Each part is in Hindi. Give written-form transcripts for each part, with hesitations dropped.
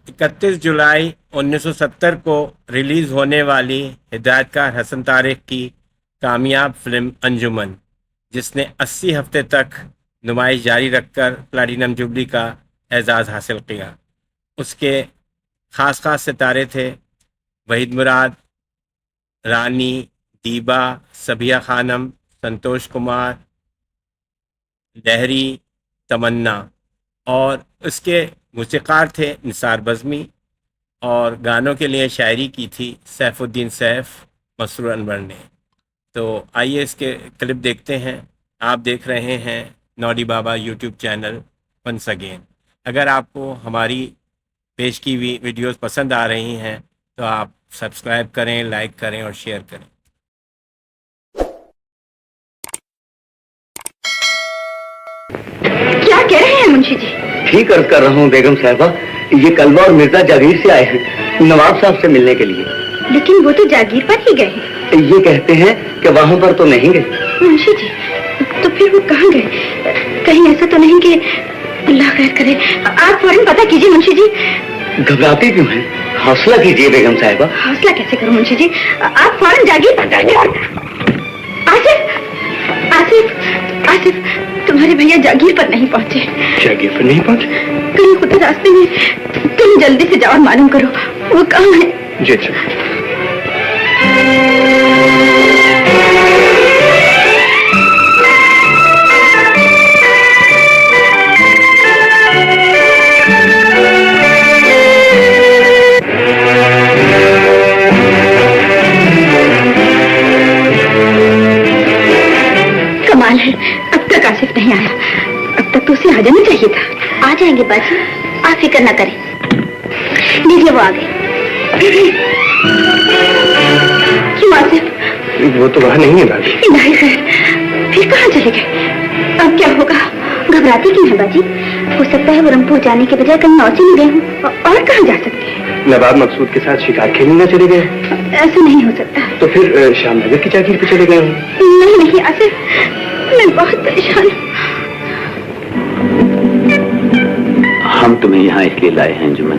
31 जुलाई 1970 को रिलीज़ होने वाली हिदायतकार हसन तारिक की कामयाब फिल्म अंजुमन, जिसने 80 हफ्ते तक नुमाइश जारी रखकर प्लैटिनम जुबली का एजाज़ हासिल किया। उसके ख़ास सितारे थे वहीद मुराद, रानी, दीबा, सबिया खानम, संतोष कुमार, लहरी, तमन्ना, और उसके मूसीक़ार थे निसार बज़मी, और गानों के लिए शायरी की थी सैफुद्दीन सैफ, मसरूर अनवर ने। तो आइए इसके क्लिप देखते हैं। आप देख रहे हैं नॉडी बाबा यूट्यूब चैनल वंस अगेन। अगर आपको हमारी पेश की हुई वीडियोस पसंद आ रही हैं तो आप सब्सक्राइब करें, लाइक करें और शेयर करें। क्या कह रहे हैं मुंशी जी? ठीक अर्ज कर रहा हूँ बेगम साहबा, ये कलवा और मिर्जा जागीर से आए हैं नवाब साहब से मिलने के लिए। लेकिन वो तो जागीर पर ही गए। ये कहते हैं कि वहाँ पर तो नहीं गए। मुंशी जी, तो फिर वो कहाँ गए? कहीं ऐसा तो नहीं कि अल्लाह खैर करे। आप फौरन पता कीजिए मुंशी जी। घबराती क्यों हैं? हौसला कीजिए बेगम साहबा। हौसला कैसे करूं मुंशी जी? आप फौरन जागीर। आसिफ, आसिफ, आसिफ, तुम्हारे भैया जागीर पर नहीं पहुंचे। जागीर पर नहीं पहुंचे? कहीं खुद रास्ते में। तुम जल्दी से जाओ और मालूम करो वो कहाँ है। जी अच्छा। कमाल है, अब तक आसिफ नहीं आया। अब तक तो उसे आ जाना चाहिए था। आ जाएंगे बाजी, आप फिक्र ना करें। लीजिए वो आ गए। क्यों आसिफ? वो तो वहाँ नहीं है बाजी। नहीं खैर, फिर कहाँ चले गए? अब क्या होगा? घबराती क्यों है बाजी? हो सकता है वो रंगपुर जाने के बजाय कहीं और चले गए हों। और कहाँ जा सकते हैं? नवाब मकसूद के साथ शिकार खेलने न चले गए? ऐसा नहीं हो सकता। तो फिर शामनगर की जागीर पे चले गए हों? नहीं आसिफ, मैं बहुत परेशान हूँ। हम तुम्हें यहाँ इसलिए लाए हैं अंजुमन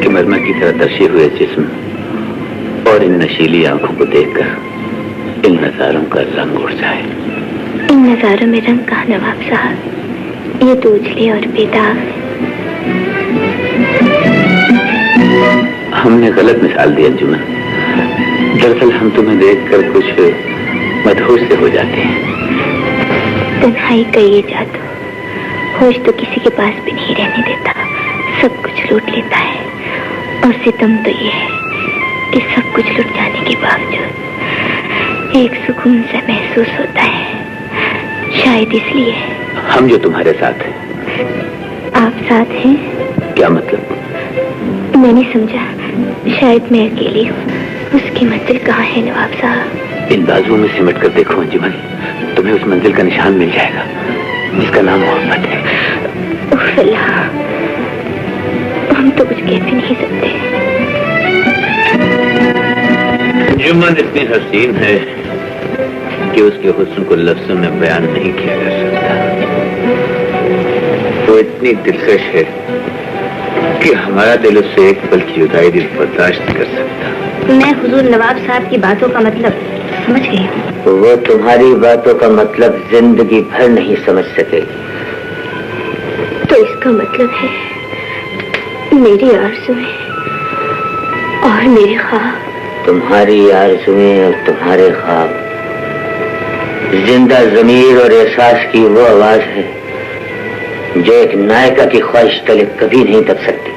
कि मरमर की तरह तर्शे हुए जिस्म और इन नशीली आंखों को देखकर इन नजारों का रंग उड़ जाए। इन नजारों में रंग कहाँ नवाब साहब, ये तो उजले और बेदाग। हमने गलत मिसाल दी अंजुमन। दरअसल हम तुम्हें देखकर कुछ मदहोश से हो जाते हैं। तन्हाई का ये जादू होश तो किसी के पास भी नहीं रहने देता, सब कुछ लूट लेता है। और सितम तो ये है कि सब कुछ लुट जाने के बावजूद एक सुकून सा महसूस होता है। शायद इसलिए हम जो तुम्हारे साथ हैं। आप साथ हैं? क्या मतलब? मैंने समझा शायद मैं अकेली हूँ। उसकी मंजिल कहाँ है नवाब साहब? इन बाजुओं में सिमट कर देखो अंजुमन, तुम्हें उस मंजिल का निशान मिल जाएगा जिसका नाम मोहब्बत है। उफ़ अल्लाह, हम तो कुछ कह भी नहीं सकते। अंजुमन इतनी हसीन है कि उसके हुस्न को लफ्ज़ों में बयान नहीं किया जा सकता। वो इतनी दिलकश है कि हमारा दिल उससे एक पल की जुदाई भी बर्दाश्त नहीं कर सकता। मैं हुजूर नवाब साहब की बातों का मतलब समझ गई हूँ। वो तुम्हारी बातों का मतलब जिंदगी भर नहीं समझ सके। तो इसका मतलब है मेरी आरज़ुएं और मेरे ख्वाब। तुम्हारी आरज़ुएं और तुम्हारे ख्वाब जिंदा ज़मीर और एहसास की वो आवाज है जो एक नायिका की ख्वाहिश तले कभी नहीं दब सकती।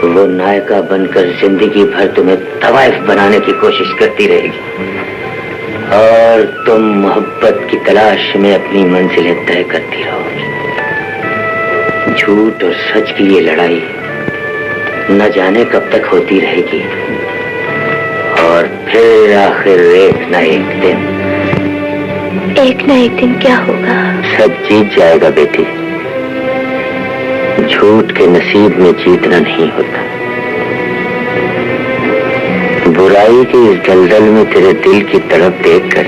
वो नायिका बनकर जिंदगी भर तुम्हें तवाइफ बनाने की कोशिश करती रहेगी और तुम मोहब्बत की तलाश में अपनी मंजिलें तय करती रहोगी। झूठ और सच की ये लड़ाई न जाने कब तक होती रहेगी और फिर आखिर एक न एक दिन क्या होगा? सब जीत जाएगा बेटी। झूठ के नसीब में जीतना नहीं होता। बुराई के इस दलदल में तेरे दिल की तड़प देखकर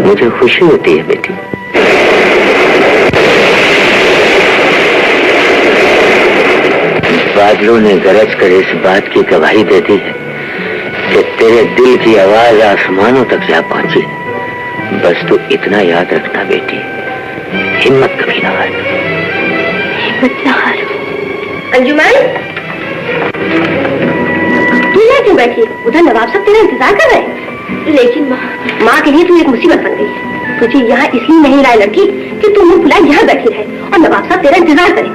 मुझे खुशी होती है बेटी। बादलों ने गरज कर इस बात की गवाही दे दी है कि तेरे दिल की आवाज आसमानों तक जा पहुंची है। बस तू इतना याद रखना बेटी, हिम्मत कभी ना हार। हिम्मत ना हारो। अंजुमन, तू यहाँ क्यों बैठी है? उधर नवाब साहब तेरा इंतजार कर रहे हैं। लेकिन माँ के लिए तू एक मुसीबत बन गई है। तुझे यहाँ इसलिए नहीं लाए लड़की कि तू मुंह फुलाए यहाँ बैठी रहे और नवाब साहब तेरा इंतजार करें।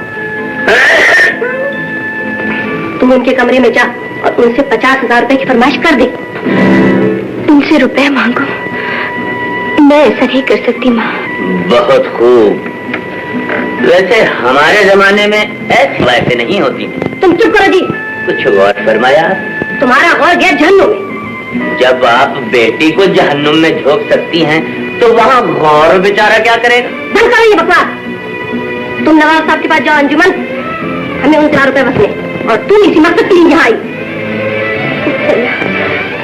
तुम उनके कमरे में जा और उनसे 50,000 रुपए की फरमाइश कर दे। तुमसे रुपए मांगो? मैं ऐसा नहीं कर सकती माँ। बहुत खूब। वैसे हमारे जमाने में ऐसी बातें नहीं होती। तुम चुप करो जी। कुछ गौर फरमाया? तुम्हारा गौर गया जहन्नुम में। जब आप बेटी को जहन्नुम में झोंक सकती हैं, तो वहाँ गौर बेचारा क्या करेगा? बंद करो ये बकवास। तुम नवाब साहब के पास जाओ अंजुमन, हमें उन 4 रुपए बचने, और तुम इसी मकसद के लिए यहाँ आई।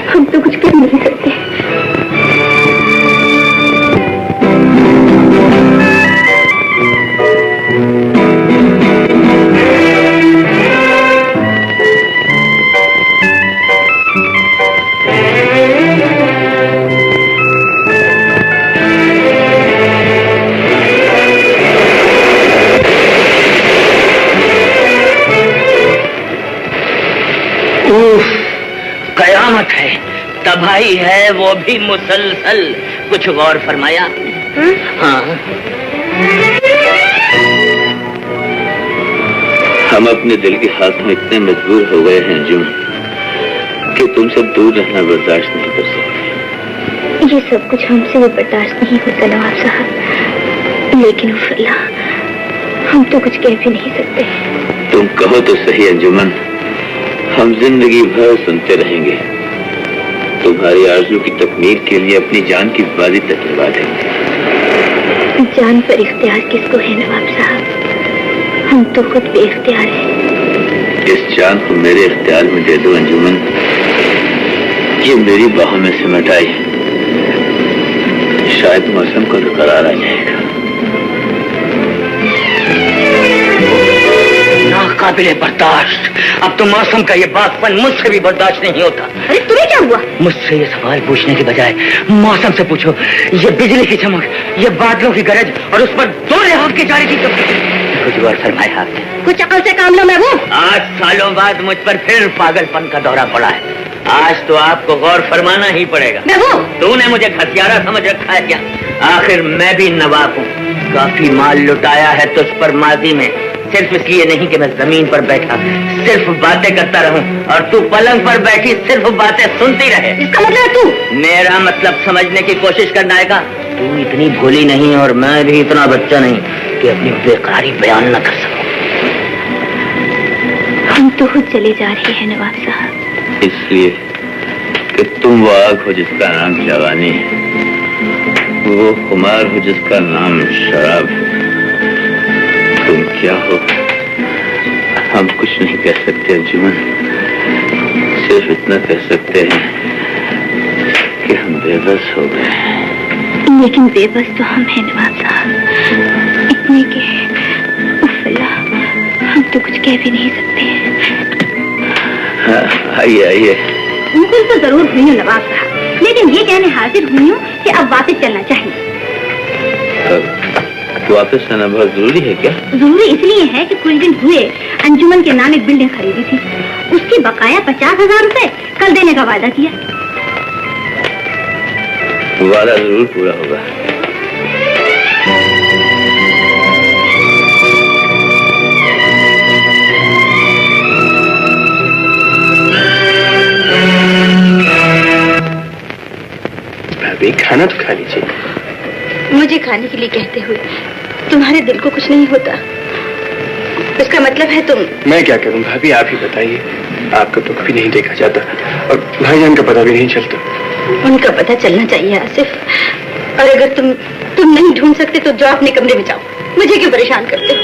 हम तो कुछ कर नहीं सकते। कयामत है, तबाही है, वो भी मुसलसल। कुछ गौर फरमाया? हाँ। हम अपने दिल की हाथ में इतने मजबूर हो गए हैं अंजुम कि तुमसे दूर रहना बर्दाश्त नहीं कर सकते। ये सब कुछ हमसे भी बर्दाश्त नहीं होता नवाब साहब, लेकिन उफ़ल्ला, हम तो कुछ कह भी नहीं सकते। तुम कहो तो सही अंजुमन, हम जिंदगी भर सुनते रहेंगे। तुम्हारी आरज़ू की तकमील के लिए अपनी जान की बाजी तक लगा देंगे। जान पर इख्तियार किसको है नवाब साहब? हम तो खुद बेइख्तियार हैं। इस जान को मेरे इख्तियार में दे दो अंजुमन, ये मेरी बाहों में सिमट आई, शायद मौसम को तो करार आ जाएगा। नाकाबिले बर्दाश्त। अब तो मौसम का ये बातपन मुझसे भी बर्दाश्त नहीं होता। अरे तुम्हें क्या हुआ? मुझसे ये सवाल पूछने के बजाय मौसम से पूछो। ये बिजली की चमक, ये बादलों की गरज और उस पर 2 लिहाज की जारी की कुछ गौर फरमाया आपने? कुछ अकल से काम लो महबूब। आज सालों बाद मुझ पर फिर पागलपन का दौरा पड़ा है। आज तो आपको गौर फरमाना ही पड़ेगा। महबूब, तूने मुझे खसियारा समझ रखा है क्या? आखिर मैं भी नवाब हूँ। काफी माल लुटाया है तुझ पर माजी में, सिर्फ इसलिए नहीं कि मैं जमीन पर बैठा सिर्फ बातें करता रहूं और तू पलंग पर बैठी सिर्फ बातें सुनती रहे। इसका मतलब है तू? मेरा मतलब समझने की कोशिश करना है। तू इतनी भोली नहीं और मैं भी इतना बच्चा नहीं कि अपनी बेकारी बयान न कर सकूं। हम तो खुद चले जा रहे हैं नवाब साहब। इसलिए कि तुम वो आग हो जिसका नाम जवानी है, वो खुमार हो जिसका नाम शराब है। तुम क्या हो हम कुछ नहीं कह सकते अंजुमन, सिर्फ इतना कह सकते हैं कि हम बेबस हो गए। लेकिन बेबस तो हम हैं नवाब साहब, इतने के उफ़ल्ला, हम तो कुछ कह भी नहीं सकते। आइए आइए। बिल्कुल तो जरूर हुई हूँ नवाब साहब, लेकिन ये कहने हाजिर हुई हूँ कि अब वापस चलना चाहिए। वापस आना बहुत जरूरी है क्या? जरूरी इसलिए है कि कुछ दिन हुए अंजुमन के नाम एक बिल्डिंग खरीदी थी, उसकी बकाया 50,000 रुपए कल देने का वादा किया। वादा जरूर पूरा होगा। भाभी खाना तो खा लीजिए। मुझे खाने के लिए कहते हुए तुम्हारे दिल को कुछ नहीं होता, इसका मतलब है तुम। मैं क्या करूं भाभी, आप ही बताइए। आपका दुख भी नहीं देखा जाता और भाईजान का पता भी नहीं चलता। उनका पता चलना चाहिए आसिफ, और अगर तुम नहीं ढूंढ सकते तो जाओ अपने कमरे में जाओ, मुझे क्यों परेशान करते हो?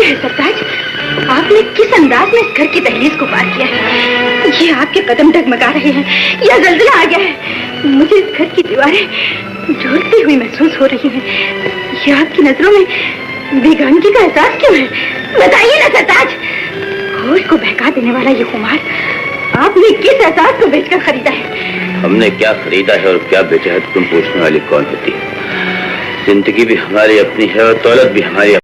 क्या है सरताज, आपने किस अंदाज में इस घर की दहलीज को पार किया है? ये आपके कदम डगमगा रहे हैं या जल्जला आ गया है? मुझे इस घर की दीवारें झूलती हुई महसूस हो रही हैं। ये आपकी नजरों में बेगानगी का एहसास क्यों है? बताइए ना सरताज। होश को बहका देने वाला ये खुमार आपने किस एहसास को बेचकर खरीदा है? हमने क्या खरीदा है और क्या बेचा है तुम पूछने वाली कौन होती है? जिंदगी भी हमारी अपनी है और दौलत भी हमारी